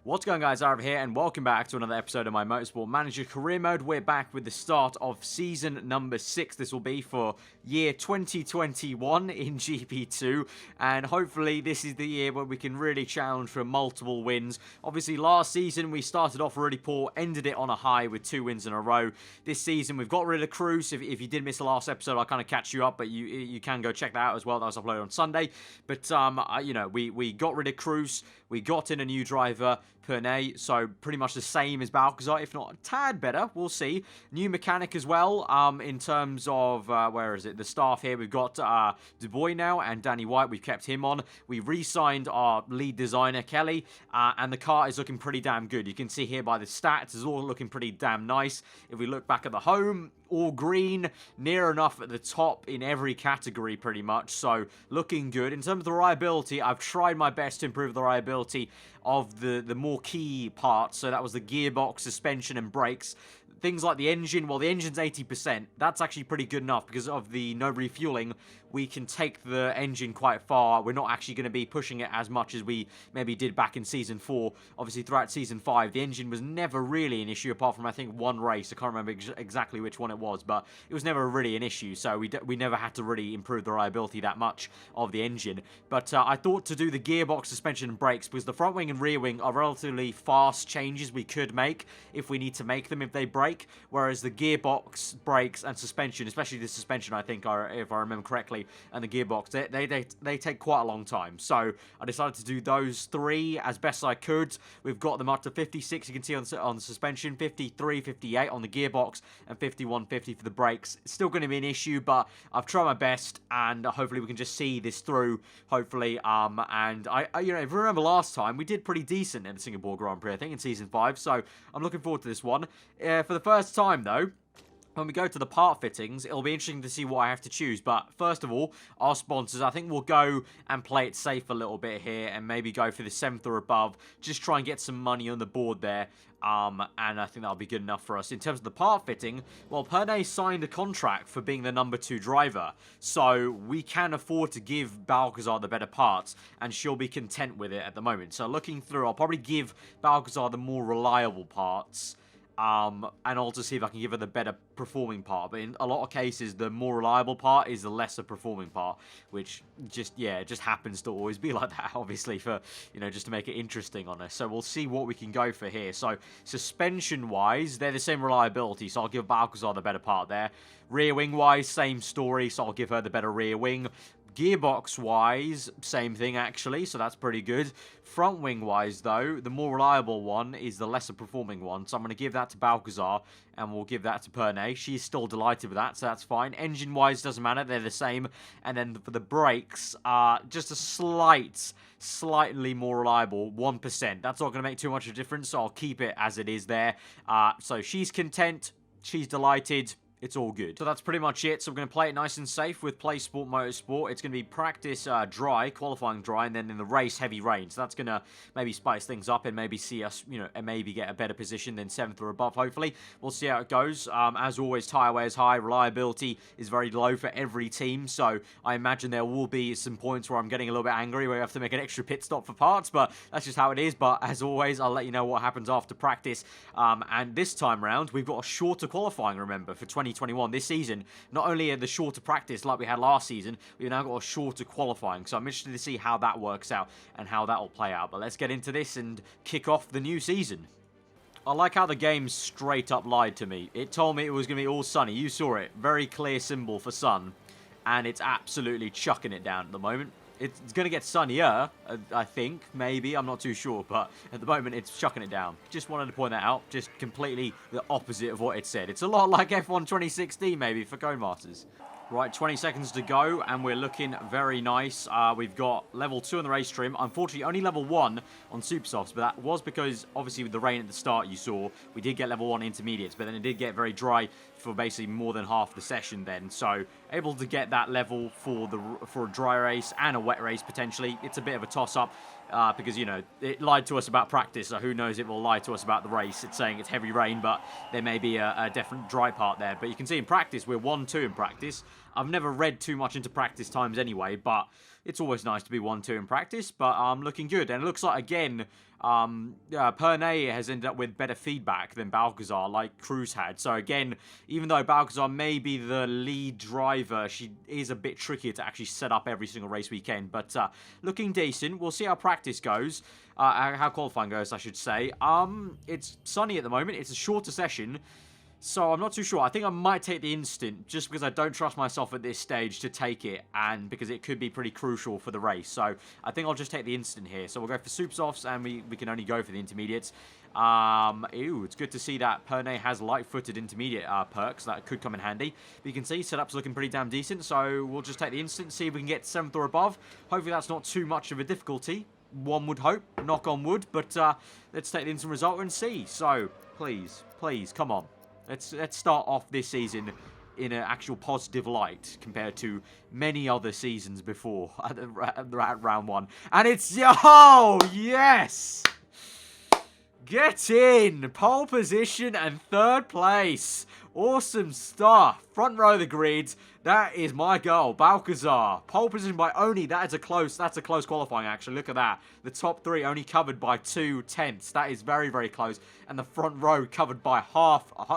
What's going on, guys? aarava here, and welcome back to another episode of my Motorsport Manager Career Mode. We're back with the start of season number 6. This will be for year 2021 in GP2, and hopefully this is the year where we can really challenge for multiple wins. Obviously, last season we started off really poor, ended it on a high with 2 wins in a row. This season we've got rid of Cruz. If you did miss the last episode, I'll kind of catch you up, but you can go check that out as well. That was uploaded on Sunday. But we got rid of Cruz. We got in a new driver, Prix, so pretty much the same as Balcazar, if not a tad better. We'll see. New mechanic as well, in terms of, where is it? The staff here. We've got Dubois now and Danny White. We've kept him on. We re-signed our lead designer, Kelly, and the car is looking pretty damn good. You can see here by the stats, it's all looking pretty damn nice. If we look back at the home, all green, near enough at the top in every category pretty much, so looking good. In terms of the reliability, I've tried my best to improve the reliability of the more key parts, so that was the gearbox, suspension and brakes. Things like the engine, well, the engine's 80%. That's actually pretty good enough because of the no refueling. We can take the engine quite far. We're not actually going to be pushing it as much as we maybe did back in Season 4. Obviously, throughout Season 5, the engine was never really an issue, apart from, I think, one race. I can't remember exactly which one it was, but it was never really an issue, so we never had to really improve the reliability that much of the engine. But I thought to do the gearbox, suspension, and brakes, because the front wing and rear wing are relatively fast changes we could make if we need to make them if they break, whereas the gearbox, brakes, and suspension, especially the suspension, I think, if I remember correctly, and the gearbox, they take quite a long time. So I decided to do those 3 as best I could. We've got them up to 56, you can see on the suspension, 53, 58 on the gearbox, and 51, 50 for the brakes. It's still going to be an issue, but I've tried my best, and hopefully we can just see this through, hopefully. And if you remember last time, we did pretty decent in the Singapore Grand Prix, I think, in Season 5, so I'm looking forward to this one. For the first time, though, when we go to the part fittings, it'll be interesting to see what I have to choose. But first of all, our sponsors, I think we'll go and play it safe a little bit here and maybe go for the 7th or above. Just try and get some money on the board there. And I think that'll be good enough for us. In terms of the part fitting, well, Prix signed a contract for being the number 2 driver. So we can afford to give Balcazar the better parts, and she'll be content with it at the moment. So looking through, I'll probably give Balcazar the more reliable parts. And also see if I can give her the better performing part. But in a lot of cases, the more reliable part is the lesser performing part, which just happens to always be like that, obviously, for, just to make it interesting on us. So we'll see what we can go for here. So suspension-wise, they're the same reliability, so I'll give Balcazar the better part there. Rear wing-wise, same story, so I'll give her the better rear wing. Gearbox-wise, same thing, actually, so that's pretty good. Front wing-wise, though, the more reliable one is the lesser performing one, so I'm going to give that to Balcazar, and we'll give that to Prix. She's still delighted with that, so that's fine. Engine-wise, doesn't matter, they're the same. And then for the brakes, just a slightly more reliable, 1%. That's not going to make too much of a difference, so I'll keep it as it is there. So she's content, she's delighted. It's all good. So that's pretty much it. So we're going to play it nice and safe with Play Sport Motorsport. It's going to be practice dry, qualifying dry, and then in the race, heavy rain. So that's going to maybe spice things up and maybe see us, and maybe get a better position than 7th or above, hopefully. We'll see how it goes. As always, tyre wear is high. Reliability is very low for every team. So I imagine there will be some points where I'm getting a little bit angry, where we have to make an extra pit stop for parts. But that's just how it is. But as always, I'll let you know what happens after practice. And this time round, we've got a shorter qualifying, remember, for 2021 this season. Not only are the shorter practice like we had last season, we've now got a shorter qualifying, so I'm interested to see how that works out and how that will play out. But let's get into this and kick off the new season. I like how the game straight up lied to me. It told me it was going to be all sunny. You saw it. Very clear symbol for sun, and it's absolutely chucking it down at the moment. It's going to get sunnier, I think, maybe. I'm not too sure, but at the moment, it's chucking it down. Just wanted to point that out. Just completely the opposite of what it said. It's a lot like F1 2016, maybe, for Codemasters. Right, 20 seconds to go, and we're looking very nice. We've got level 2 on the race trim. Unfortunately, only level 1 on super softs, but that was because, obviously, with the rain at the start, you saw, we did get level 1 intermediates, but then it did get very dry for basically more than half the session then. So, able to get that level for a dry race and a wet race, potentially. It's a bit of a toss-up. Because, it lied to us about practice, so who knows, it will lie to us about the race. It's saying it's heavy rain, but there may be a definite dry part there. But you can see in practice, we're 1-2 in practice. I've never read too much into practice times anyway, but it's always nice to be 1-2 in practice. But looking good. And it looks like, again, Pernay has ended up with better feedback than Balcazar, like Cruz had. So again, even though Balcazar may be the lead driver, she is a bit trickier to actually set up every single race weekend. But looking decent. We'll see how practice goes, how qualifying goes, I should say. It's sunny at the moment. It's a shorter session. So I'm not too sure. I think I might take the instant just because I don't trust myself at this stage to take it, and because it could be pretty crucial for the race. So I think I'll just take the instant here. So we'll go for super softs, and we can only go for the intermediates. It's good to see that Pernay has light-footed intermediate perks. That could come in handy. But you can see setup's looking pretty damn decent. So we'll just take the instant, see if we can get 7th or above. Hopefully that's not too much of a difficulty. One would hope. Knock on wood. But let's take the instant result and see. So please, come on. Let's start off this season in an actual positive light compared to many other seasons before at round 1. And it's... Oh, yes! Get in! Pole position and 3rd place. Awesome stuff. Front row of the grid. That is my goal. Balcazar. Pole position by only... That's a close qualifying, actually. Look at that. The top 3 only covered by 2/10. That is very, very close. And the front row covered by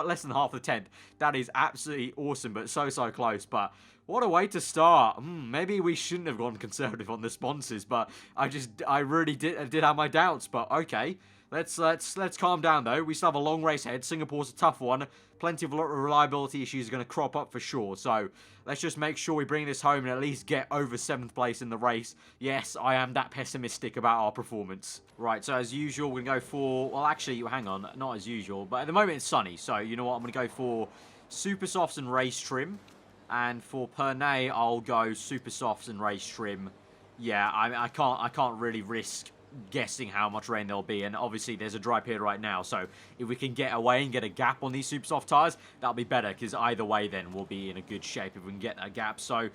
less than half the 10th. That is absolutely awesome, but so close. But what a way to start. Maybe we shouldn't have gone conservative on the sponsors, but I really did have my doubts. But okay. Let's calm down, though. We still have a long race ahead. Singapore's a tough one. Plenty of reliability issues are going to crop up for sure. So let's just make sure we bring this home and at least get over 7th place in the race. Yes, I am that pessimistic about our performance. Right, so as usual, we're going to go for... Well, actually, hang on. Not as usual. But at the moment, it's sunny. So you know what? I'm going to go for super softs and race trim. And for Pernay, I'll go super softs and race trim. Yeah, I can't really risk guessing how much rain there'll be, and obviously there's a dry period right now, so if we can get away and get a gap on these super soft tyres, that'll be better, because either way then we'll be in a good shape if we can get that gap. So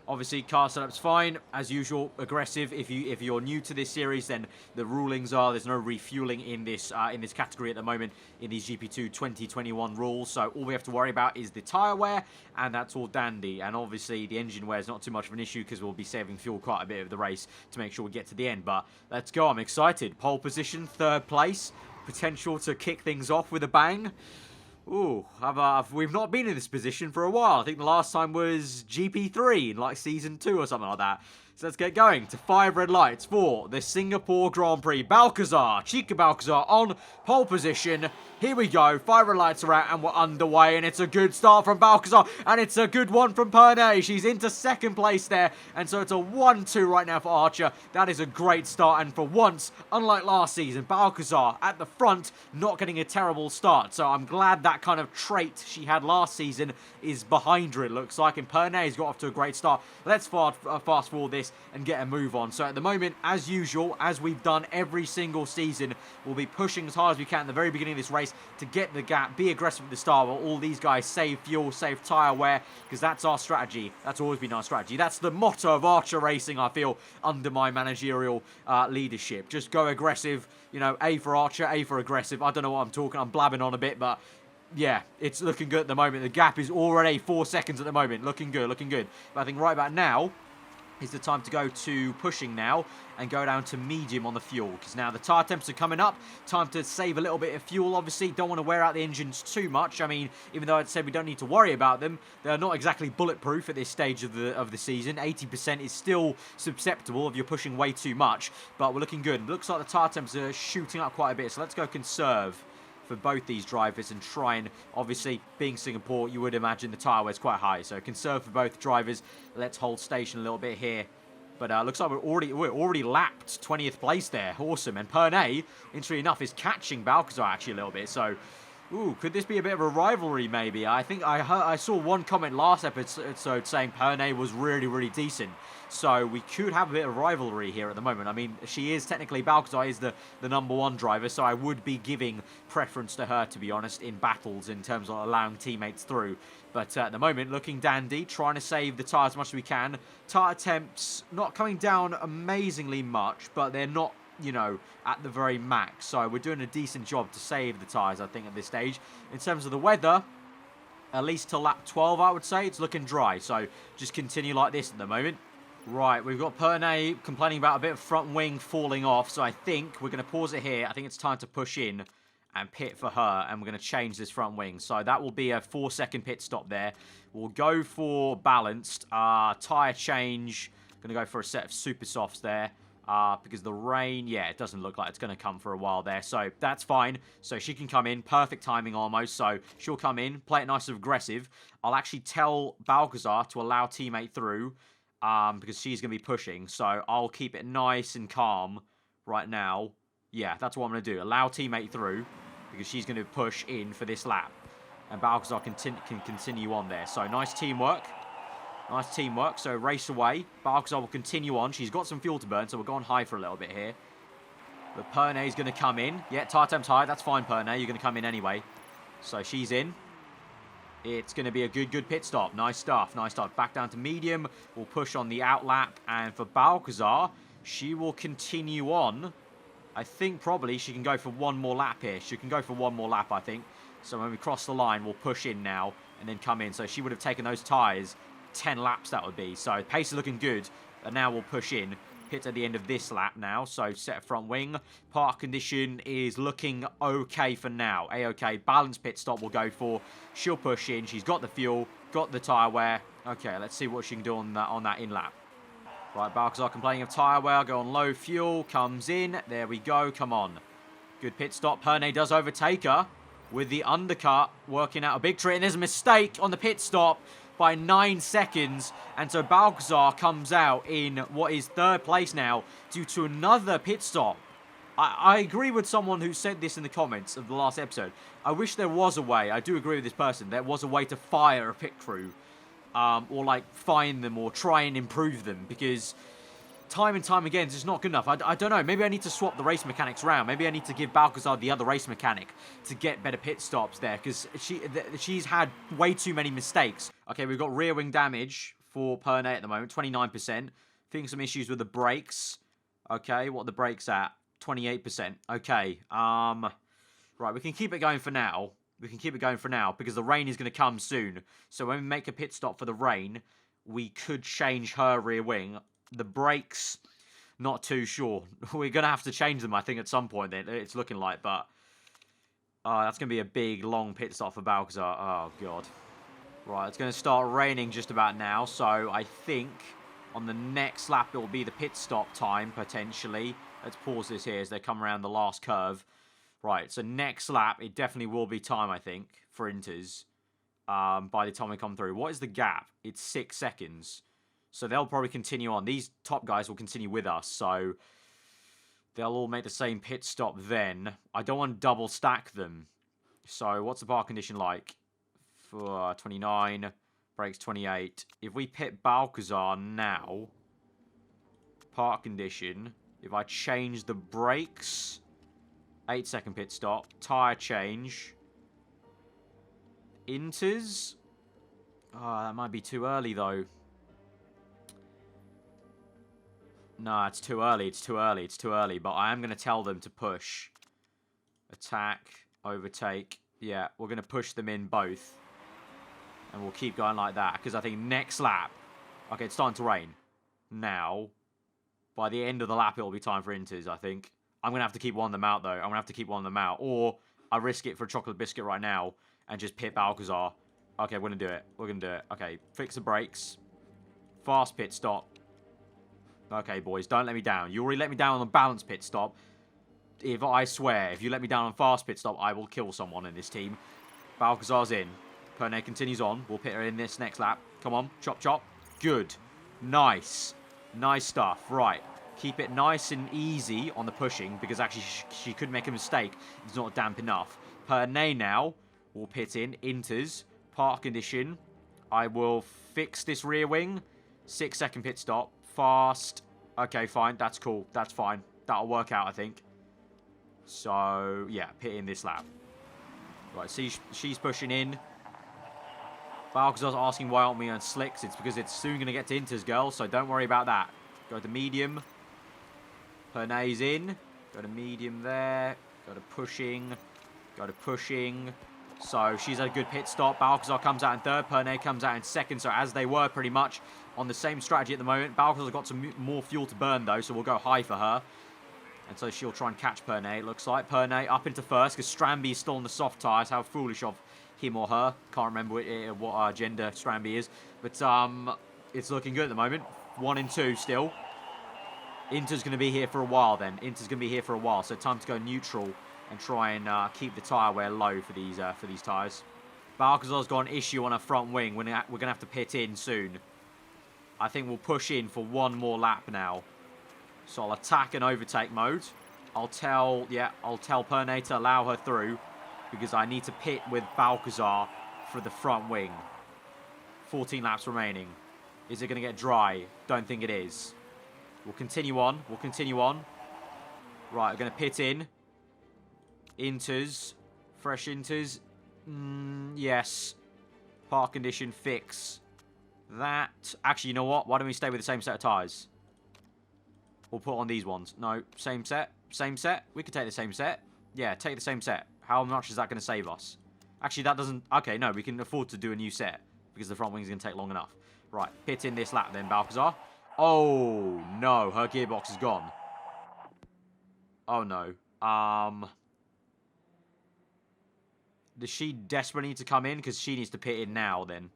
obviously car setup's fine, as usual, aggressive. If you're new to this series, then the rulings are there's no refueling in this category at the moment in these GP2 2021 rules, so all we have to worry about is the tyre wear, and that's all dandy. And obviously the engine wear is not too much of an issue because we'll be saving fuel quite a bit of the race to make sure we get to the end. But let's go, I'm excited. Pole position, 3rd place, potential to kick things off with a bang. Ooh, we've not been in this position for a while. I think the last time was GP3 in like Season 2 or something like that. So let's get going to 5 red lights for the Singapore Grand Prix. Balcazar, Chica Balcazar on pole position. Here we go. 5 red lights are out and we're underway. And it's a good start from Balcazar. And it's a good one from Pernay. She's into 2nd place there. And so it's a 1-2 right now for Archer. That is a great start. And for once, unlike last season, Balcazar at the front, not getting a terrible start. So I'm glad that kind of trait she had last season is behind her, it looks like. And Pernay's got off to a great start. Let's fast forward this and get a move on. So at the moment, as usual, as we've done every single season, we'll be pushing as hard as we can at the very beginning of this race to get the gap, be aggressive at the start while all these guys save fuel, save tyre wear, because that's our strategy. That's always been our strategy. That's the motto of Archer Racing, I feel, under my managerial leadership. Just go aggressive, you know, A for Archer, A for aggressive. I don't know what I'm blabbing on a bit, but yeah, it's looking good at the moment. The gap is already 4 seconds at the moment. Looking good. But I think right about now is the time to go to pushing now and go down to medium on the fuel, because now the tyre temps are coming up. Time to save a little bit of fuel, obviously. Don't want to wear out the engines too much. I mean, even though I'd said we don't need to worry about them, they're not exactly bulletproof at this stage of the season. 80% is still susceptible if you're pushing way too much, but we're looking good. Looks like the tyre temps are shooting up quite a bit, so let's go conserve for both these drivers and try and, obviously, being Singapore, you would imagine the tyre wear's quite high. So conserve for both drivers. Let's hold station a little bit here. But looks like we're already lapped 20th place there. Awesome. And Pernay, interestingly enough, is catching Balcazar actually a little bit. So, ooh, could this be a bit of a rivalry maybe? I think I saw one comment last episode saying Pernay was really decent. So we could have a bit of rivalry here at the moment. I mean, she is technically, Balcazar is the #1 driver, so I would be giving preference to her, to be honest, in battles in terms of allowing teammates through. But at the moment, looking dandy, trying to save the tyres as much as we can. Tyre temps not coming down amazingly much, but they're not, you know, at the very max. So we're doing a decent job to save the tyres, I think, at this stage. In terms of the weather, at least to lap 12, I would say, it's looking dry. So just continue like this at the moment. Right, we've got Pernay complaining about a bit of front wing falling off, so I think we're going to pause it here. I think it's time to push in and pit for her, and we're going to change this front wing. So that will be a 4-second pit stop there. We'll go for balanced. Tyre change. Going to go for a set of super softs there. Because the rain, yeah, it doesn't look like it's going to come for a while there. So that's fine. So she can come in. Perfect timing almost. So she'll come in, play it nice and aggressive. I'll actually tell Balcazar to allow teammate through. Because she's going to be pushing. So I'll keep it nice and calm right now. Yeah, that's what I'm going to do. Allow teammate through because she's going to push in for this lap. And Balcazar can continue on there. So nice teamwork. Nice teamwork. So race away. Balcazar will continue on. She's got some fuel to burn, so we're going high for a little bit here. But Pernay's going to come in. Yeah, tire temp's high. That's fine, Pernay. You're going to come in anyway. So she's in. It's going to be a good pit stop. Nice stuff. Nice stuff. Back down to medium. We'll push on the out lap. And for Balcazar, she will continue on. I think probably she can go for one more lap here. She can go for one more lap, I think. So when we cross the line, we'll push in now and then come in. So she would have taken those tyres. 10 laps that would be. So pace is looking good. And now we'll push in. Pit at the end of this lap now. So set front wing. Park condition is looking okay for now. A-okay. Balanced pit stop we'll go for. She'll push in. She's got the fuel. Got the tyre wear. Okay, let's see what she can do on that in lap. Right, Balcazar complaining of tyre wear. Go on low fuel. Comes in. There we go. Come on. Good pit stop. Pernay does overtake her with the undercut. Working out a big trick. And there's a mistake on the pit stop by 9 seconds. And so Balcazar comes out in what is 3rd place now due to another pit stop. I agree with someone who said this in the comments of the last episode. I wish there was a way. I do agree with this person. There was a way to fire a pit crew. Or like fine them or try and improve them. Because time and time again, it's just not good enough. I don't know. Maybe I need to swap the race mechanics around. Maybe I need to give Balcazar the other race mechanic to get better pit stops there. Because she's had way too many mistakes. Okay, we've got rear wing damage for Pernay at the moment. 29%. Think some issues with the brakes. Okay, what are the brakes at? 28%. Okay. Right, we can keep it going for now. We can keep it going for now because the rain is going to come soon. So when we make a pit stop for the rain, we could change her rear wing. The brakes, not too sure. We're going to have to change them, I think, at some point. It's looking like, but that's going to be a big, long pit stop for Balcazar. Oh, God. Right, it's going to start raining just about now. So I think on the next lap, it will be the pit stop time, potentially. Let's pause this here as they come around the last curve. Right, so next lap, it definitely will be time, I think, for Inters by the time we come through. What is the gap? It's 6 seconds. So they'll probably continue on. These top guys will continue with us, so they'll all make the same pit stop then. I don't want to double stack them. So what's the park condition like? For 29, brakes 28. If we pit Balcazar now, park condition, if I change the brakes, 8-second pit stop, tyre change, Inters. Oh, that might be too early though. No, it's too early. It's too early. It's too early. But I am going to tell them to push. Attack. Overtake. Yeah, we're going to push them in both. And we'll keep going like that. Because I think next lap... Okay, it's starting to rain. Now. By the end of the lap, it'll be time for Inters, I think. I'm going to have to keep one of them out, though. I'm going to have to keep one of them out. Or I risk it for a chocolate biscuit right now. And just pit Balcazar. Okay, we're going to do it. We're going to do it. Okay, fix the brakes. Fast pit stop. Okay, boys, don't let me down. You already let me down on the balance pit stop. I swear, if you let me down on fast pit stop, I will kill someone in this team. Balcazar's in. Pernay continues on. We'll pit her in this next lap. Come on, chop, chop. Good. Nice. Nice stuff. Right. Keep it nice and easy on the pushing, because actually she could make a mistake. It's not damp enough. Pernay now will pit in. Inters. Park condition. I will fix this rear wing. 6-second pit stop. Fast. Okay, fine. That's cool. That's fine. That'll work out, I think. So, yeah, pit in this lap. Right, see, she's pushing in. Balcazar's asking why aren't we on slicks. It's because it's soon going to get to Inters, girl, so don't worry about that. Go to medium. Pernay's in. Go to medium there. Go to pushing. Go to pushing. So she's had a good pit stop. Balcazar comes out in third. Pernay comes out in second. So as they were pretty much on the same strategy at the moment. Balcazar's got some more fuel to burn, though, so we'll go high for her. And so she'll try and catch Pernay, it looks like. Pernay up into first, because Stramby is still on the soft tyres. How foolish of him or her. Can't remember what gender Stramby is. But it's looking good at the moment. 1 and 2 still. Inter's going to be here for a while, then. Inter's going to be here for a while, so time to go neutral and try and keep the tyre wear low for these tyres. Balcazar's got an issue on her front wing. We're going to have to pit in soon. I think we'll push in for one more lap now. So I'll attack and overtake mode. I'll tell Pernay to allow her through because I need to pit with Balcazar for the front wing. 14 laps remaining. Is it going to get dry? Don't think it is. We'll continue on. We'll continue on. Right, we're going to pit in. Inters. Fresh inters. Yes. Park condition fix. That. Actually, you know what? Why don't we stay with the same set of tyres? We'll put on these ones. No, same set. Same set. We could take the same set. Yeah, take the same set. How much is that going to save us? Actually, that doesn't... Okay, no, we can afford to do a new set because the front wing's going to take long enough. Right, pit in this lap then, Balcazar. Oh, no. Her gearbox is gone. Oh, no. Does she desperately need to come in? Because she needs to pit in now, then.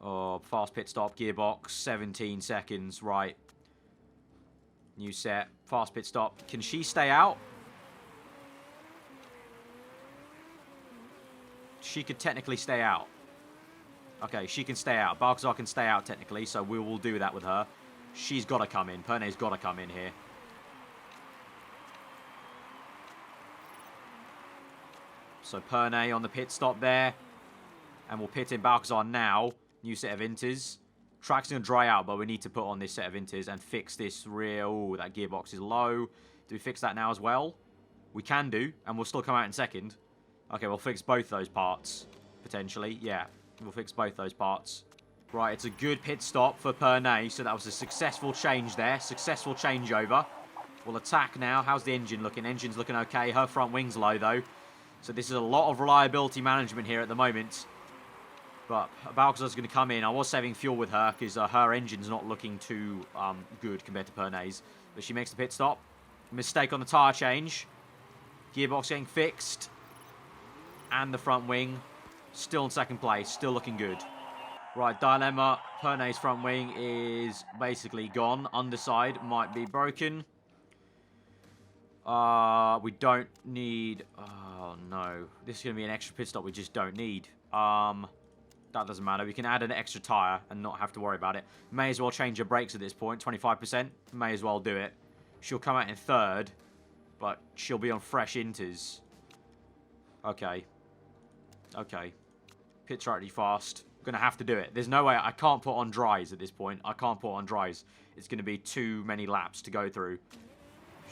Oh, fast pit stop, gearbox, 17 seconds. Right. New set. Fast pit stop. Can she stay out? She could technically stay out. Okay, she can stay out. Balcazar can stay out technically, so we will do that with her. She's got to come in. Pernay's got to come in here. So Pernay on the pit stop there. And we'll pit in Balcazar now. New set of inters. Track's going to dry out, but we need to put on this set of inters and fix this rear. Oh, that gearbox is low. Do we fix that now as well? We can do, and we'll still come out in second. Okay, we'll fix both those parts, potentially. Yeah, we'll fix both those parts. Right, it's a good pit stop for Pernay, so that was a successful change there. Successful changeover. We'll attack now. How's the engine looking? Engine's looking okay. Her front wing's low, though. So this is a lot of reliability management here at the moment. But Balcazar's going to come in. I was saving fuel with her because her engine's not looking too good compared to Pernay's. But she makes the pit stop. Mistake on the tyre change. Gearbox getting fixed. And the front wing. Still in second place. Still looking good. Right, dilemma. Pernay's front wing is basically gone. Underside might be broken. We don't need... Oh, no. This is going to be an extra pit stop we just don't need. That doesn't matter. We can add an extra tyre and not have to worry about it. May as well change her brakes at this point. 25%. May as well do it. She'll come out in third. But she'll be on fresh inters. Okay. Okay. Pit's already fast. I'm going to have to do it. There's no way. I can't put on dries at this point. I can't put on dries. It's going to be too many laps to go through.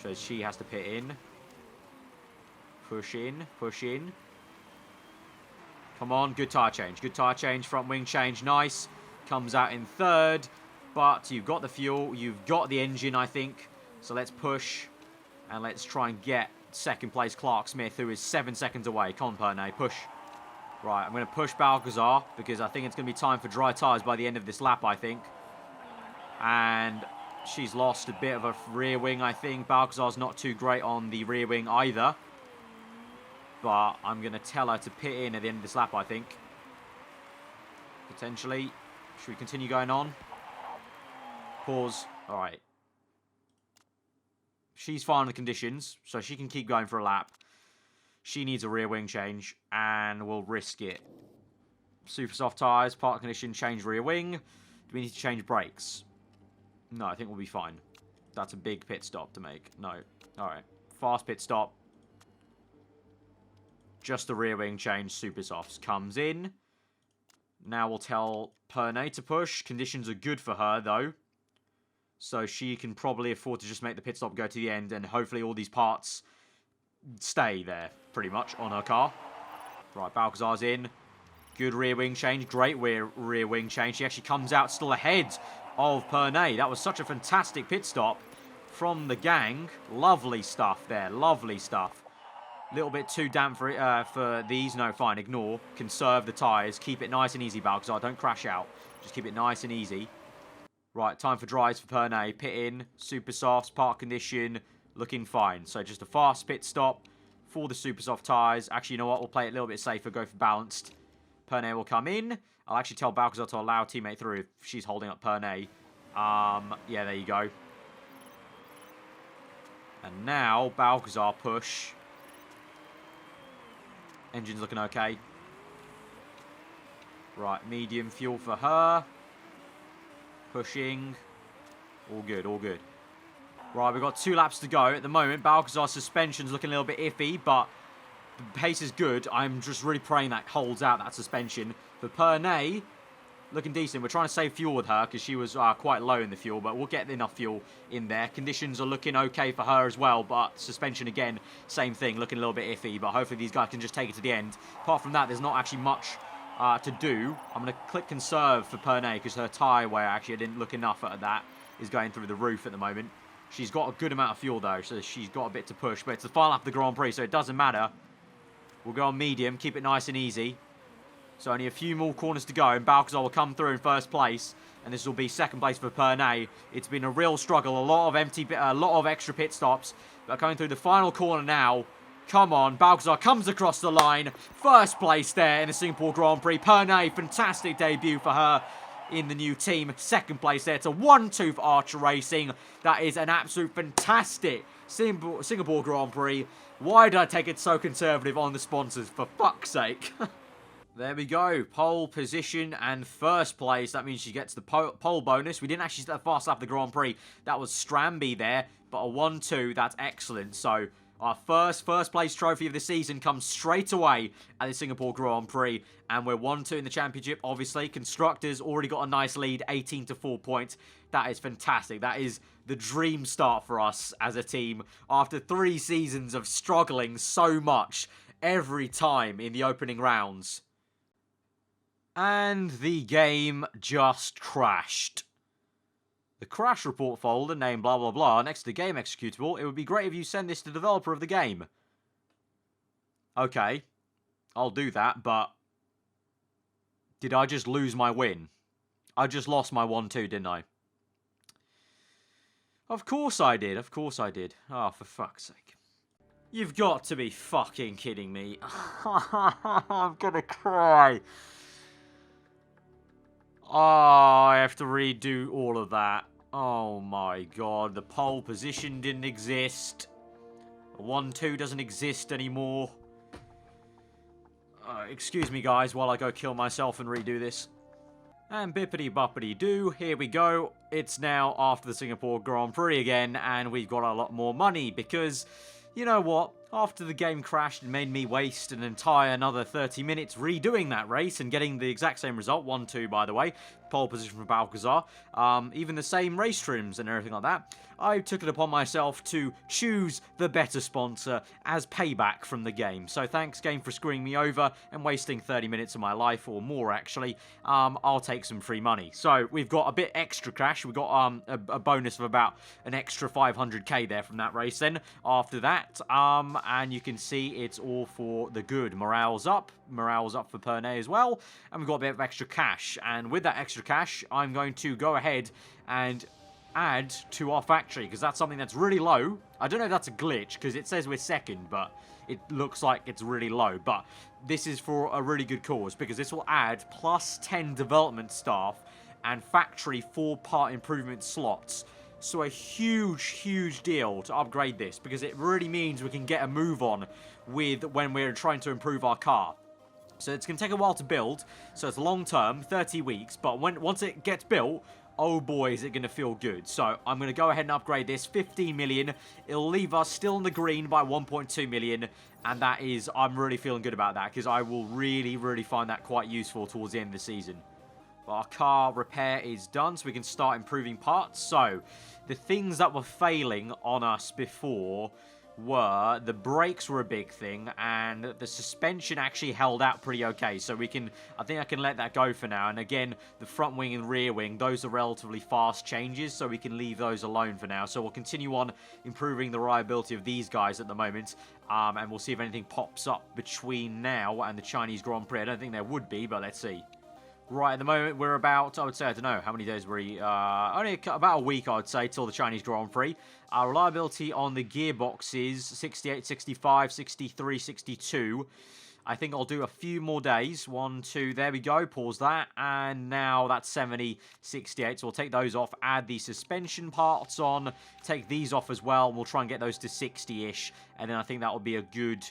So she has to pit in. Push in. Push in. Come on. Good tyre change. Good tyre change. Front wing change. Nice. Comes out in third. But you've got the fuel. You've got the engine, I think. So let's push. And let's try and get second place Clark Smith, who is 7 seconds away. Come on, Pernay. Push. Right. I'm going to push Balcazar because I think it's going to be time for dry tyres by the end of this lap, I think. And she's lost a bit of a rear wing, I think. Balcazar's not too great on the rear wing either. But I'm going to tell her to pit in at the end of this lap, I think. Potentially. Should we continue going on? Pause. All right. She's fine on the conditions, so she can keep going for a lap. She needs a rear wing change, and we'll risk it. Super soft tyres, park condition, change rear wing. Do we need to change brakes? No, I think we'll be fine. That's a big pit stop to make. No. All right. Fast pit stop. Just the rear wing change, super softs. Comes in. Now we'll tell Pernay to push. Conditions are good for her, though. So she can probably afford to just make the pit stop go to the end, and hopefully all these parts stay there, pretty much, on her car. Right, Balcazar's in. Good rear wing change. Great rear wing change. She actually comes out still ahead of Pernay. That was such a fantastic pit stop from the gang. Lovely stuff there. Lovely stuff. A little bit too damp for these. No, fine. Ignore. Conserve the tyres. Keep it nice and easy, Balcazar. Don't crash out. Just keep it nice and easy. Right, time for dries for Pernay. Pit in. Super softs. Park condition. Looking fine. So just a fast pit stop for the super soft tyres. Actually, you know what? We'll play it a little bit safer. Go for balanced. Pernay will come in. I'll actually tell Balcazar to allow teammate through if she's holding up Pernay. Yeah, there you go. And now, Balcazar push. Engine's looking okay. Right, medium fuel for her. Pushing. All good, all good. Right, we've got 2 laps to go. At the moment, Balcazar's suspension's looking a little bit iffy, but the pace is good. I'm just really praying that holds out, that suspension. For Pernay, looking decent. We're trying to save fuel with her because she was quite low in the fuel, but we'll get enough fuel in there. Conditions are looking okay for her as well, but suspension again, same thing, looking a little bit iffy, but hopefully these guys can just take it to the end. Apart from that, there's not actually much to do. I'm going to click conserve for Pernay because her tyre wear, actually, I didn't look enough at that, is going through the roof at the moment. She's got a good amount of fuel though, so she's got a bit to push, but it's the final lap of the Grand Prix, so it doesn't matter. We'll go on medium, keep it nice and easy. So only a few more corners to go, and Balcazar will come through in first place, and this will be second place for Pernay. It's been a real struggle, a lot of extra pit stops, but coming through the final corner now. Come on, Balcazar comes across the line, first place there in the Singapore Grand Prix. Pernay, fantastic debut for her in the new team. Second place there to 1-2 for Archer Racing. That is an absolute fantastic Singapore Grand Prix. Why did I take it so conservative on the sponsors? For fuck's sake. There we go. Pole position and first place. That means she gets the pole bonus. We didn't actually start fast after the Grand Prix. That was Stramby there. But a 1-2, that's excellent. So our first place trophy of the season comes straight away at the Singapore Grand Prix. And we're 1-2 in the championship, obviously. Constructors already got a nice lead, 18 to 4 points. That is fantastic. That is the dream start for us as a team. After 3 seasons of struggling so much every time in the opening rounds. And the game just crashed. The crash report folder, name blah blah blah, next to the game executable. It would be great if you send this to the developer of the game. Okay, I'll do that, but did I just lose my win? I just lost my 1-2, didn't I? Of course I did, of course I did. Oh, for fuck's sake. You've got to be fucking kidding me. I'm gonna cry. Oh, I have to redo all of that. Oh my god, the pole position didn't exist. 1-2 doesn't exist anymore. Excuse me guys while I go kill myself and redo this. And bippity boppity doo, here we go. It's now after the Singapore Grand Prix again, and we've got a lot more money because, you know what? After the game crashed, it made me waste an entire another 30 minutes redoing that race and getting the exact same result. 1-2, by the way. Pole position for Balcazar. Even the same race trims and everything like that. I took it upon myself to choose the better sponsor as payback from the game. So thanks, game, for screwing me over and wasting 30 minutes of my life, or more, actually. I'll take some free money. So we've got a bit extra cash. We've got a bonus of about an extra 500k there from that race then. After that, and you can see it's all for the good. Morale's up for Pernay as well, and we've got a bit of extra cash. And with that extra cash, I'm going to go ahead and add to our factory, because that's something that's really low. I don't know if that's a glitch, because it says we're second, but it looks like it's really low. But this is for a really good cause, because this will add plus 10 development staff and factory 4-part improvement slots. So a huge deal to upgrade this, because it really means we can get a move on with when we're trying to improve our car. So it's going to take a while to build, so it's long term, 30 weeks, but once it gets built, oh boy, is it going to feel good. So I'm going to go ahead and upgrade this, 15 million. It'll leave us still in the green by 1.2 million, and that is, I'm really feeling good about that, because I will really find that quite useful towards the end of the season. Our car repair is done, so we can start improving parts. So the things that were failing on us before were the brakes were a big thing, and the suspension actually held out pretty okay. So I think I can let that go for now. And again, the front wing and rear wing, those are relatively fast changes, so we can leave those alone for now. So we'll continue on improving the reliability of these guys at the moment, and we'll see if anything pops up between now and the Chinese Grand Prix. I don't think there would be, but let's see. Right, at the moment, we're about, I would say, I don't know, how many days were we? Only about a week, I would say, till the Chinese Grand Prix. Our reliability on the gearbox is 68, 65, 63, 62. I think I'll do a few more days. 1, 2, there we go, pause that. And now that's 70, 68. So we'll take those off, add the suspension parts on, take these off as well, and we'll try and get those to 60-ish. And then I think that will be a good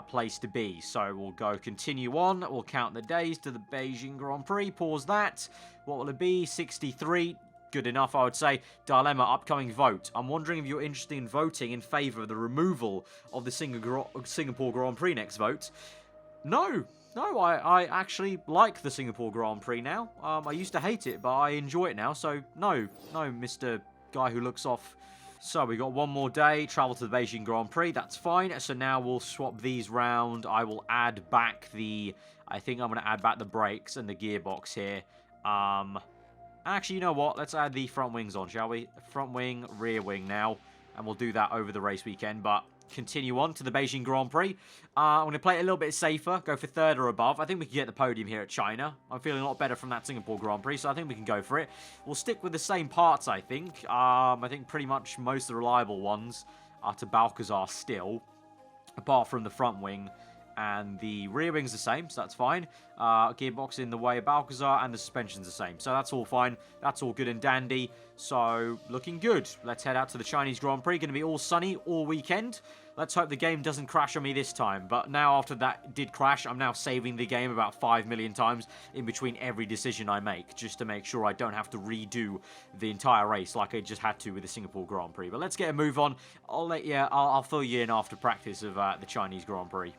place to be. So we'll go continue on. We'll count the days to the Beijing Grand Prix. Pause that. What will it be? 63. Good enough, I would say. Dilemma, upcoming vote. I'm wondering if you're interested in voting in favour of the removal of the Singapore Grand Prix next vote. No, I actually like the Singapore Grand Prix now. I used to hate it, but I enjoy it now. So no, Mr. Guy who looks off. So we got one more day, travel to the Beijing Grand Prix, that's fine. So now we'll swap these round. I will add back I think I'm going to add back the brakes and the gearbox here. Actually, you know what? Let's add the front wings on, shall we? Front wing, rear wing now. And we'll do that over the race weekend, but continue on to the Beijing Grand Prix. I'm going to play it a little bit safer, go for third or above. I think we can get the podium here at China. I'm feeling a lot better from that Singapore Grand Prix, so I think we can go for it. We'll stick with the same parts, I think. I think pretty much most of the reliable ones are to Balcazar still, apart from the front wing. And the rear wing's the same, so that's fine. Gearbox in the way of Balcazar, and the suspension's the same. So that's all fine. That's all good and dandy. So, looking good. Let's head out to the Chinese Grand Prix. Going to be all sunny all weekend. Let's hope the game doesn't crash on me this time. But now, after that did crash, I'm now saving the game about 5 million times in between every decision I make, just to make sure I don't have to redo the entire race like I just had to with the Singapore Grand Prix. But let's get a move on. I'll fill you in after practice of the Chinese Grand Prix.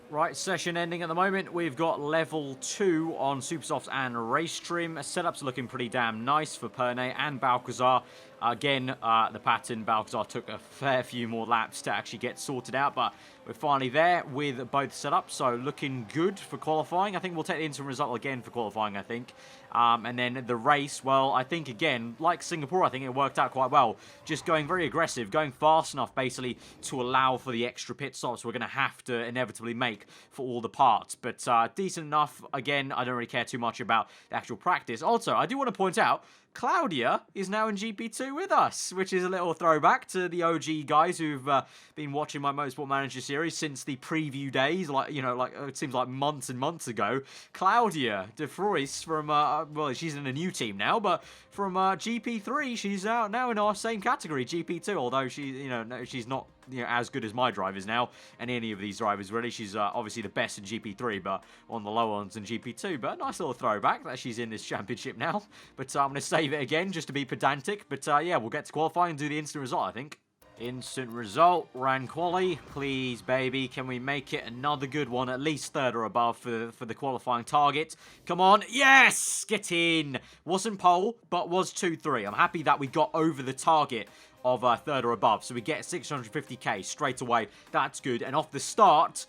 Right, session ending at the moment. We've got level 2 on Supersofts and Race Trim. Setup's looking pretty damn nice for Pernay and Balcazar. Again, the pattern, Balcazar took a fair few more laps to actually get sorted out, but we're finally there with both setups, so looking good for qualifying. I think we'll take the interim result again for qualifying, I think. And then the race, well, I think, again, like Singapore, I think it worked out quite well. Just going very aggressive, going fast enough, basically, to allow for the extra pit stops we're going to have to inevitably make for all the parts. But decent enough. Again, I don't really care too much about the actual practice. Also, I do want to point out, Claudia is now in GP2 with us, which is a little throwback to the OG guys who've been watching my Motorsport Manager series since the preview days, it seems like months and months ago. Claudia de Vries from, well, she's in a new team now, but from GP3, she's now in our same category, GP2, although she's not as good as my drivers now, and any of these drivers really. She's obviously the best in GP3, but on the lower ones in GP2. But a nice little throwback that she's in this championship now. But I'm going to save it again just to be pedantic. But yeah, we'll get to qualify and do the instant result, I think. Instant result, ran quali. Please, baby, can we make it another good one? At least third or above for the qualifying target. Come on. Yes! Get in. Wasn't pole, but was 2-3. I'm happy that we got over the target of third or above. So we get 650k straight away. That's good. And off the start,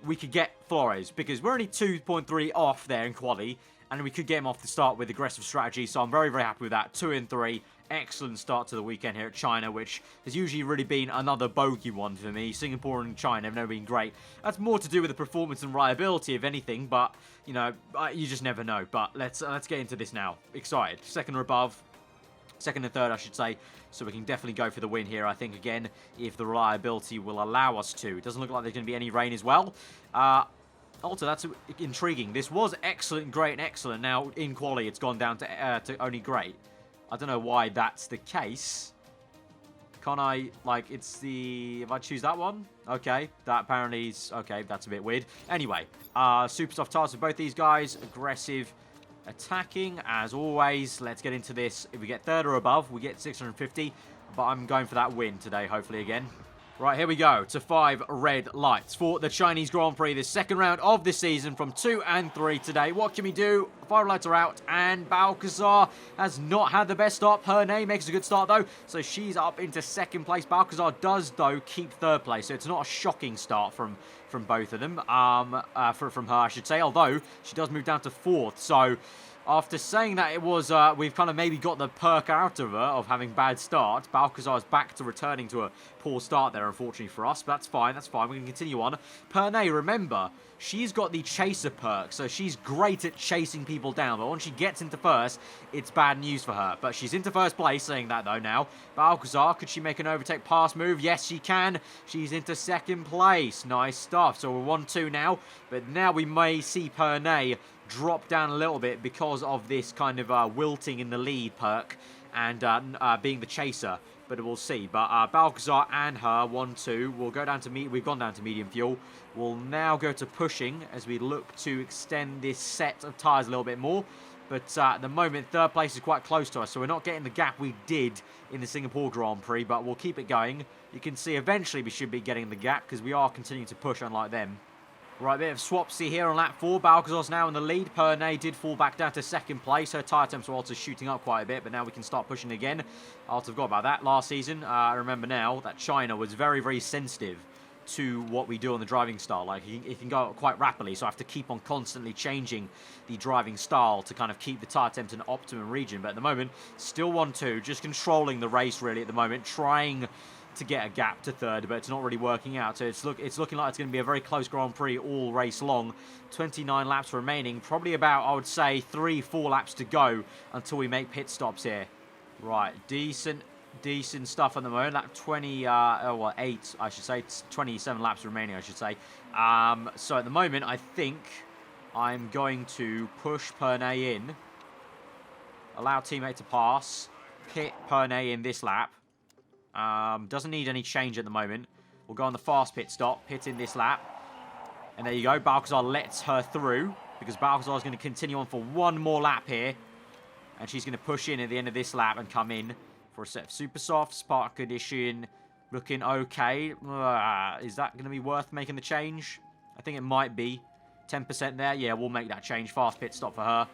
we could get Flores, because we're only 2.3 off there in quali, and we could get him off the start with aggressive strategy. So I'm very, very happy with that. 2 and 3. Excellent start to the weekend here at China, which has usually really been another bogey one for me. Singapore and China have never been great. That's more to do with the performance and reliability, if anything, but, you just never know. But let's get into this now. Excited. Second or above. Second and third, I should say. So we can definitely go for the win here, I think, again, if the reliability will allow us to. It doesn't look like there's going to be any rain as well. Also, that's intriguing. This was excellent, great, and excellent. Now, in quali, it's gone down to only great. I don't know why that's the case. Can't I, if I choose that one? Okay, that apparently is, okay, that's a bit weird. Anyway, super soft tires for both these guys. Aggressive attacking, as always. Let's get into this. If we get third or above, we get 650. But I'm going for that win today, hopefully, again. Right, here we go to 5 red lights for the Chinese Grand Prix, the second round of the season from 2 and 3 today. What can we do? 5 lights are out, and Balcazar has not had the best start. Her name makes a good start, though, so she's up into second place. Balcazar does, though, keep third place, so it's not a shocking start from both of them, from her, I should say, although she does move down to fourth, so... After saying that it was, we've kind of maybe got the perk out of her of having bad start, Balcazar's back to returning to a poor start there, unfortunately for us. But that's fine, that's fine. We can continue on. Pernay, remember, she's got the chaser perk, so she's great at chasing people down. But once she gets into first, it's bad news for her. But she's into first place, saying that though now. Balcazar, could she make an overtake pass move? Yes, she can. She's into second place. Nice stuff. So we're 1-2 now. But now we may see Pernay drop down a little bit because of this kind of wilting in the lead perk and being the chaser, but we'll see. But Balcazar and her 1-2 will go down to we've gone down to medium fuel. We'll now go to pushing as we look to extend this set of tyres a little bit more. But at the moment, third place is quite close to us, so we're not getting the gap we did in the Singapore Grand Prix, but we'll keep it going. You can see eventually we should be getting the gap because we are continuing to push, unlike them. Right, bit of swapsy here on lap 4. Balcazar's now in the lead. Pernay did fall back down to second place. Her tyre temps were also shooting up quite a bit, but now we can start pushing again. I forgot about that last season. I remember now that China was very, very sensitive to what we do on the driving style. Like, it can go quite rapidly, so I have to keep on constantly changing the driving style to kind of keep the tyre temps in an optimum region. But at the moment, still 1-2, just controlling the race really at the moment, trying to get a gap to third, but it's not really working out. So it's looking like it's going to be a very close Grand Prix all race long. 29 laps remaining, probably about, I would say, 3-4 laps to go until we make pit stops here. Right, decent stuff at the moment. Lap 8, I should say. 27 laps remaining, I should say. So at the moment, I think I'm going to push Pernay in, allow teammate to pass, pit Pernay in this lap. Doesn't need any change at the moment. We'll go on the fast pit stop, pit in this lap. And there you go. Balcazar lets her through because Balcazar is going to continue on for one more lap here. And she's going to push in at the end of this lap and come in for a set of super soft. Spark condition looking okay. Is that going to be worth making the change? I think it might be. 10% there. Yeah, we'll make that change. Fast pit stop for her.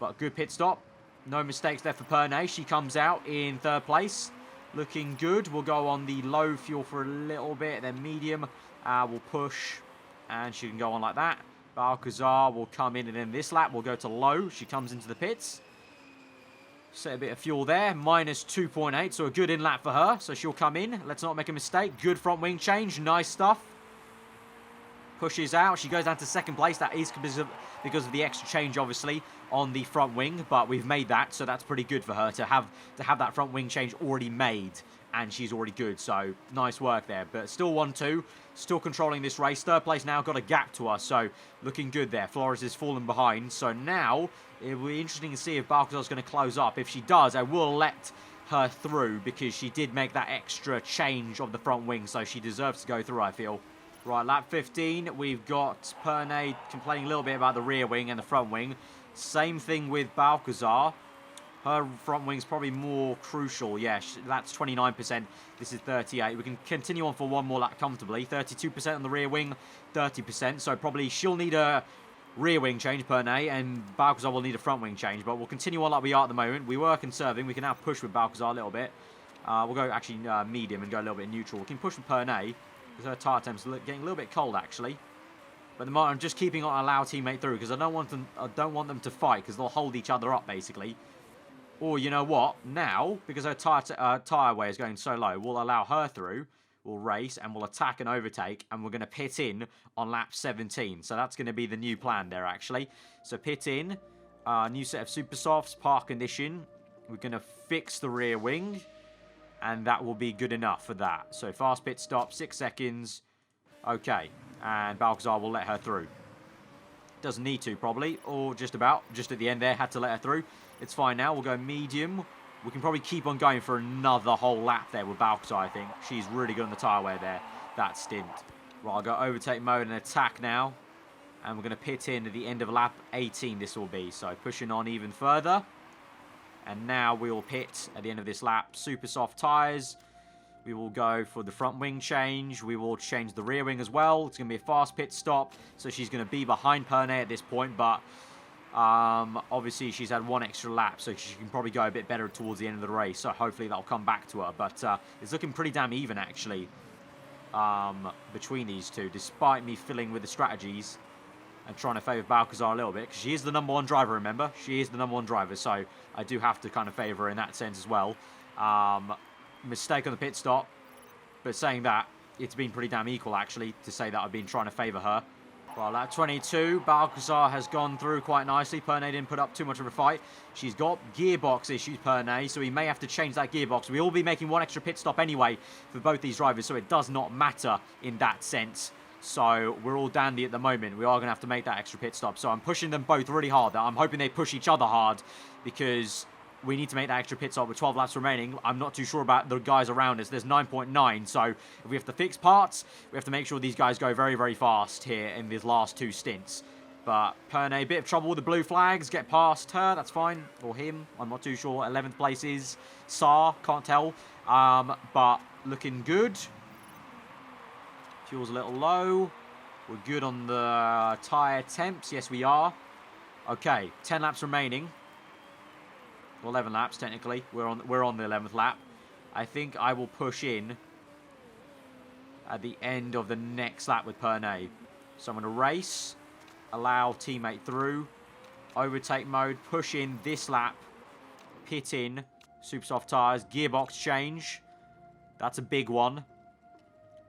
But a good pit stop. No mistakes there for Pernay. She comes out in third place. Looking good. We'll go on the low fuel for a little bit, then medium. We'll push, and she can go on like that. Balcazar will come in, and then this lap we'll go to low. She comes into the pits. Set a bit of fuel there. Minus 2.8, so a good in lap for her. So she'll come in. Let's not make a mistake. Good front wing change. Nice stuff. Pushes out. She goes down to second place. That is because of the extra change, obviously, on the front wing. But we've made that, so that's pretty good for her to have that front wing change already made. And she's already good, so nice work there. But still 1-2. Still controlling this race. Third place now got a gap to us, so looking good there. Flores is falling behind. So now it will be interesting to see if Balcazar's going to close up. If she does, I will let her through because she did make that extra change of the front wing, so she deserves to go through, I feel. Right, lap 15, we've got Pernay complaining a little bit about the rear wing and the front wing. Same thing with Balcazar. Her front wing's probably more crucial. Yeah, that's 29%. This is 38%. We can continue on for one more lap comfortably. 32% on the rear wing, 30%. So probably she'll need a rear wing change, Pernay, and Balcazar will need a front wing change. But we'll continue on like we are at the moment. We were conserving. We can now push with Balcazar a little bit. We'll go actually medium and go a little bit neutral. We can push with Pernay because her tyre temps are getting a little bit cold actually. But I'm just keeping on allow teammate through because I don't want them to fight because they'll hold each other up basically. Or you know what? Now, because her tyre wear is going so low, we'll allow her through. We'll race and we'll attack and overtake, and we're going to pit in on lap 17. So that's going to be the new plan there, actually. So pit in, new set of super softs, park condition. We're going to fix the rear wing, and that will be good enough for that. So fast pit stop, 6 seconds. Okay, and Balcazar will let her through. Doesn't need to, probably, or just about. Just at the end there, had to let her through. It's fine now. We'll go medium. We can probably keep on going for another whole lap there with Balcazar, I think. She's really good on the tyre wear there, that stint. Right, I'll go overtake mode and attack now. And we're going to pit in at the end of lap 18, this will be. So pushing on even further. And now we will pit at the end of this lap. Super soft tyres. We will go for the front wing change. We will change the rear wing as well. It's going to be a fast pit stop. So she's going to be behind Pernay at this point. But obviously she's had one extra lap. So she can probably go a bit better towards the end of the race. So hopefully that'll come back to her. But it's looking pretty damn even actually between these two. Despite me filling with the strategies and trying to favour Balcazar a little bit. Because she is the #1 driver, remember? She is the #1 driver. So I do have to kind of favour her in that sense as well. Mistake on the pit stop, but saying that, it's been pretty damn equal actually to say that I've been trying to favour her. Well, lap 22, Balcazar has gone through quite nicely. Pernay didn't put up too much of a fight. She's got gearbox issues, Pernay, so he may have to change that gearbox. We will be making one extra pit stop anyway for both these drivers, so it does not matter in that sense. So we're all dandy at the moment. We are going to have to make that extra pit stop. So I'm pushing them both really hard. I'm hoping they push each other hard because we need to make that extra pit stop with 12 laps remaining. I'm not too sure about the guys around us. There's 9.9, so if we have to fix parts, we have to make sure these guys go very, very fast here in these last 2 stints. But Pernay, a bit of trouble with the blue flags. Get past her, that's fine. Or him, I'm not too sure. 11th place is Saar, can't tell. But looking good. Fuel's a little low. We're good on the tyre temps. Yes, we are. Okay, 10 laps remaining. 11 laps technically. We're on the 11th lap. I think I will push in at the end of the next lap with Pernay. So I'm going to race, allow teammate through, overtake mode, push in this lap, pit in, super soft tyres, gearbox change. That's a big one.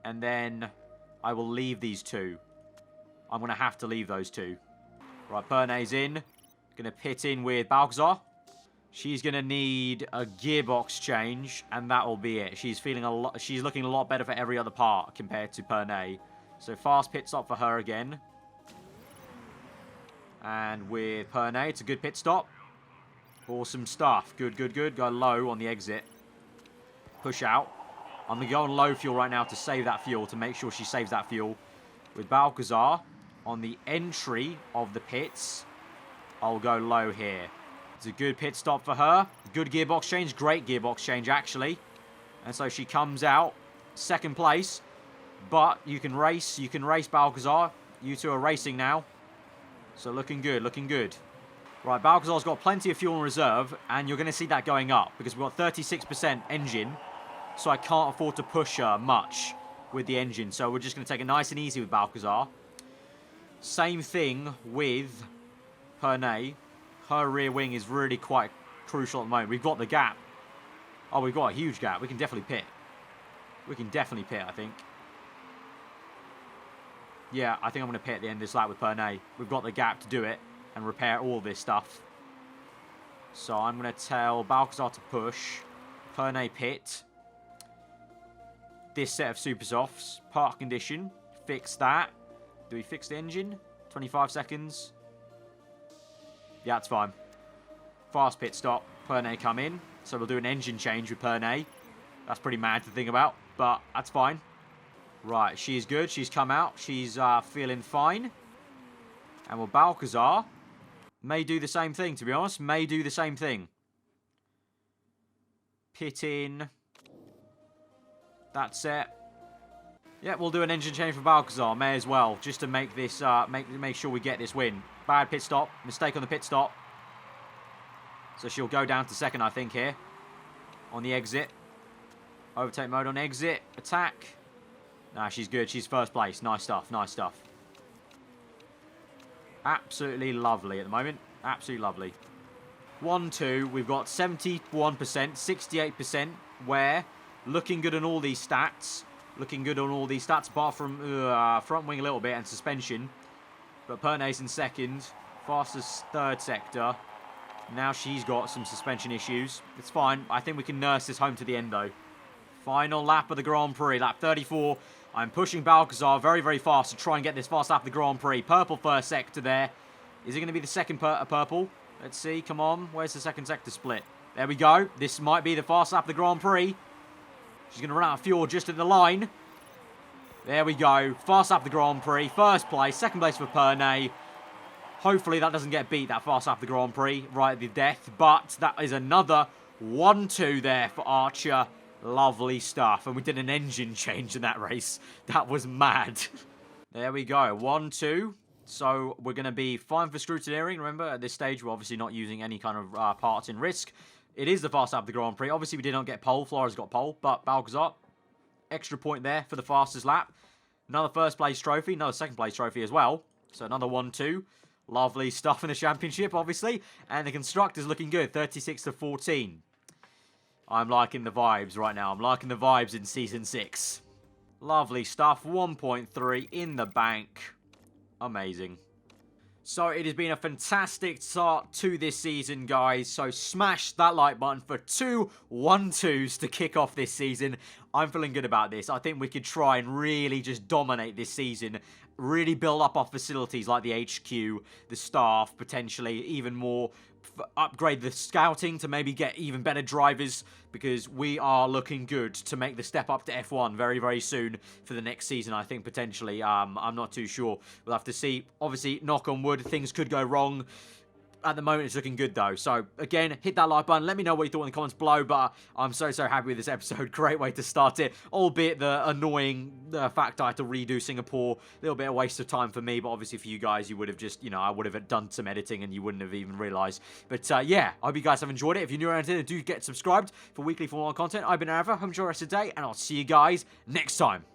And then I will leave these two. I'm going to have to leave those two. Right, Pernay's in. Going to pit in with Balcazar. She's going to need a gearbox change, and that will be it. She's feeling a lot. She's looking a lot better for every other part compared to Pernay. So fast pit stop for her again. And with Pernay, it's a good pit stop. Awesome stuff. Good, good, good. Go low on the exit. Push out. I'm going to go on low fuel right now to save that fuel, to make sure she saves that fuel. With Balcazar on the entry of the pits, I'll go low here. It's a good pit stop for her. Good gearbox change. Great gearbox change, actually. And so she comes out 2nd place. But you can race. You can race, Balcazar. You two are racing now. So looking good. Looking good. Right, Balcazar's got plenty of fuel in reserve. And you're going to see that going up. Because we've got 36% engine. So I can't afford to push her much with the engine. So we're just going to take it nice and easy with Balcazar. Same thing with Pernay. Her rear wing is really quite crucial at the moment. We've got the gap. Oh, we've got a huge gap. We can definitely pit. We can definitely pit, I think. Yeah, I think I'm going to pit at the end of this lap with Pernay. We've got the gap to do it and repair all this stuff. So I'm going to tell Balcazar to push. Pernay pit. This set of super softs. Park condition. Fix that. Do we fix the engine? 25 seconds. Yeah, that's fine. Fast pit stop. Pernay come in. So we'll do an engine change with Pernay. That's pretty mad to think about, but that's fine. Right, she's good. She's come out. She's feeling fine. And well, Balcazar may do the same thing, to be honest. May do the same thing. Pit in. That's it. Yeah, we'll do an engine change for Balcazar. May as well, just to make this, make sure we get this win. Bad pit stop. Mistake on the pit stop. So she'll go down to 2nd, I think, here. On the exit. Overtake mode on exit. Attack. Nah, she's good. She's 1st place. Nice stuff. Nice stuff. Absolutely lovely at the moment. Absolutely lovely. 1-2. We've got 71%, 68%. Where looking good on all these stats. Looking good on all these stats, apart from front wing a little bit and suspension. But Pernay's in 2nd. Fastest 3rd sector. Now she's got some suspension issues. It's fine. I think we can nurse this home to the end, though. Final lap of the Grand Prix. Lap 34. I'm pushing Balcazar very, very fast to try and get this fast lap of the Grand Prix. Purple 1st sector there. Is it going to be the 2nd purple? Let's see. Come on. Where's the 2nd sector split? There we go. This might be the fast lap of the Grand Prix. She's going to run out of fuel just at the line. There we go. Fast lap of the Grand Prix. 1st place. 2nd place for Pernay. Hopefully that doesn't get beat, that fast lap of the Grand Prix, right at the death. But that is another 1-2 there for Archer Lovely stuff. And we did an engine change in that race. That was mad. There we go. 1-2. So we're going to be fine for scrutineering. Remember, at this stage, we're obviously not using any kind of parts in risk. It is the fast lap of the Grand Prix. Obviously, we did not get pole. Flores got pole. But Balcazar, extra point there for the fastest lap. Another first place trophy. Another second place trophy as well. So another 1-2. Lovely stuff in the championship, obviously. And the constructors looking good. 36-14. I'm liking the vibes right now. I'm liking the vibes in Season 6. Lovely stuff. 1.3 in the bank. Amazing. So it has been a fantastic start to this season, guys. So smash that like button for 2 1-2s to kick off this season. I'm feeling good about this. I think we could try and really just dominate this season. Really build up our facilities like the HQ, the staff, potentially even more. Upgrade the scouting to maybe get even better drivers, because we are looking good to make the step up to F1 very, very soon for the next season, I think, potentially. I'm not too sure. We'll have to see. Obviously, knock on wood, things could go wrong. At the moment, it's looking good, though. So, again, hit that like button. Let me know what you thought in the comments below. But I'm so happy with this episode. Great way to start it. Albeit the annoying fact I had to redo Singapore. A little bit of waste of time for me. But obviously for you guys, you would have just, I would have done some editing and you wouldn't have even realised. But, yeah, I hope you guys have enjoyed it. If you're new around here, do get subscribed for weekly Formula 1 content. I've been aarava. Hope you enjoy the rest of the day. And I'll see you guys next time.